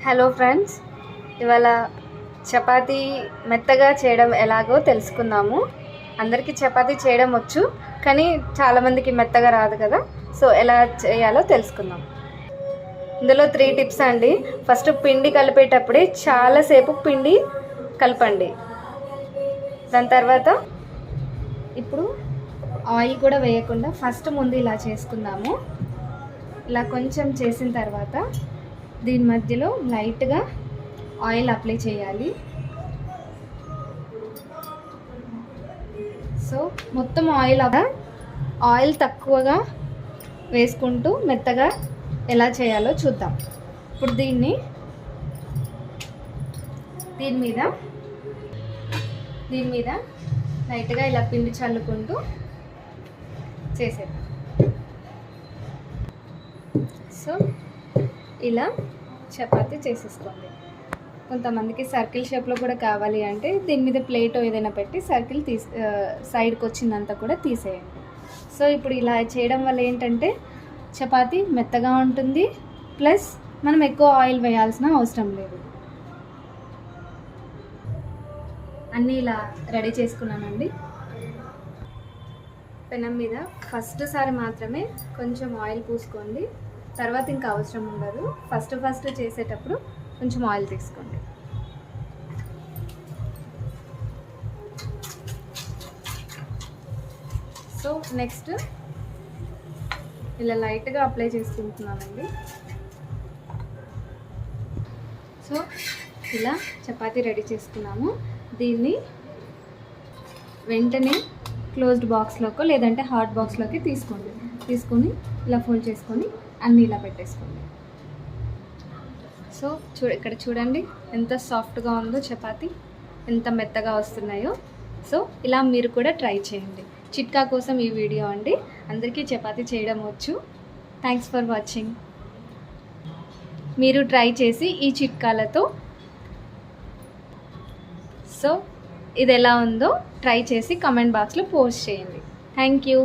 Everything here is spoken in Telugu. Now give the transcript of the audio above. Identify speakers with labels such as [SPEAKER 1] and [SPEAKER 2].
[SPEAKER 1] హలో ఫ్రెండ్స్, ఇవాళ చపాతీ మెత్తగా చేయడం ఎలాగో తెలుసుకుందాము. అందరికీ చపాతీ చేయడం వచ్చు, కానీ చాలామందికి మెత్తగా రాదు కదా. సో ఎలా చేయాలో తెలుసుకుందాం. ఇందులో 3 టిప్స్ అండి. ఫస్ట్ పిండి కలిపేటప్పుడే చాలాసేపు పిండి కలపండి. దాని తర్వాత ఇప్పుడు ఆయిల్ కూడా వేయకుండా ఫస్ట్ ముందు ఇలా చేసుకుందాము. ఇలా కొంచెం చేసిన తర్వాత దీని మధ్యలో లైట్గా ఆయిల్ అప్లై చేయాలి. సో మొత్తం ఆయిల్ తక్కువగా వేసుకుంటూ మెత్తగా ఎలా చేయాలో చూద్దాం. ఇప్పుడు దీని మీద లైట్గా ఇలా పిండి చల్లుకుంటూ చేసేద్దాం. సో ఇలా చపాతీ చేసేసుకోండి. కొంతమందికి సర్కిల్ షేప్లో కూడా కావాలి అంటే దీని మీద ప్లేట్ ఏదైనా పెట్టి సర్కిల్ సైడ్కి వచ్చిందంతా కూడా తీసేయండి. సో ఇప్పుడు ఇలా చేయడం వల్ల ఏంటంటే చపాతీ మెత్తగా ఉంటుంది, ప్లస్ మనం ఎక్కువ ఆయిల్ వేయాల్సిన అవసరం లేదు. అన్నీ ఇలా రెడీ చేసుకున్నానండి. పెనం మీద ఫస్ట్ సారి మాత్రమే కొంచెం ఆయిల్ పూసుకోండి, తర్వాత ఇంకా అవసరం ఉండదు. ఫస్ట్ చేసేటప్పుడు కొంచెం ఆయిల్ తీసుకోండి. సో నెక్స్ట్ ఇలా లైట్గా అప్లై చేసుకుంటున్నానండి. సో ఇలా చపాతీ రెడీ చేసుకున్నాము. దీన్ని వెంటనే క్లోజ్డ్ బాక్స్లోకో లేదంటే హాట్ బాక్స్లోకి తీసుకొని ఇలా ఫోల్డ్ చేసుకొని అన్నీ ఇలా పెట్టేసుకోండి. సో ఇక్కడ చూడండి ఎంత సాఫ్ట్గా ఉందో చపాతీ, ఎంత మెత్తగా వస్తున్నాయో. సో ఇలా మీరు కూడా ట్రై చేయండి. చిట్కా కోసం ఈ వీడియో అండి. అందరికీ చపాతీ చేయడం వచ్చు. Thanks for watching. మీరు ట్రై చేసి ఈ చిట్కాలతో సో ఇది ఎలా ఉందో ట్రై చేసి కామెంట్ బాక్స్లో పోస్ట్ చేయండి. Thank you.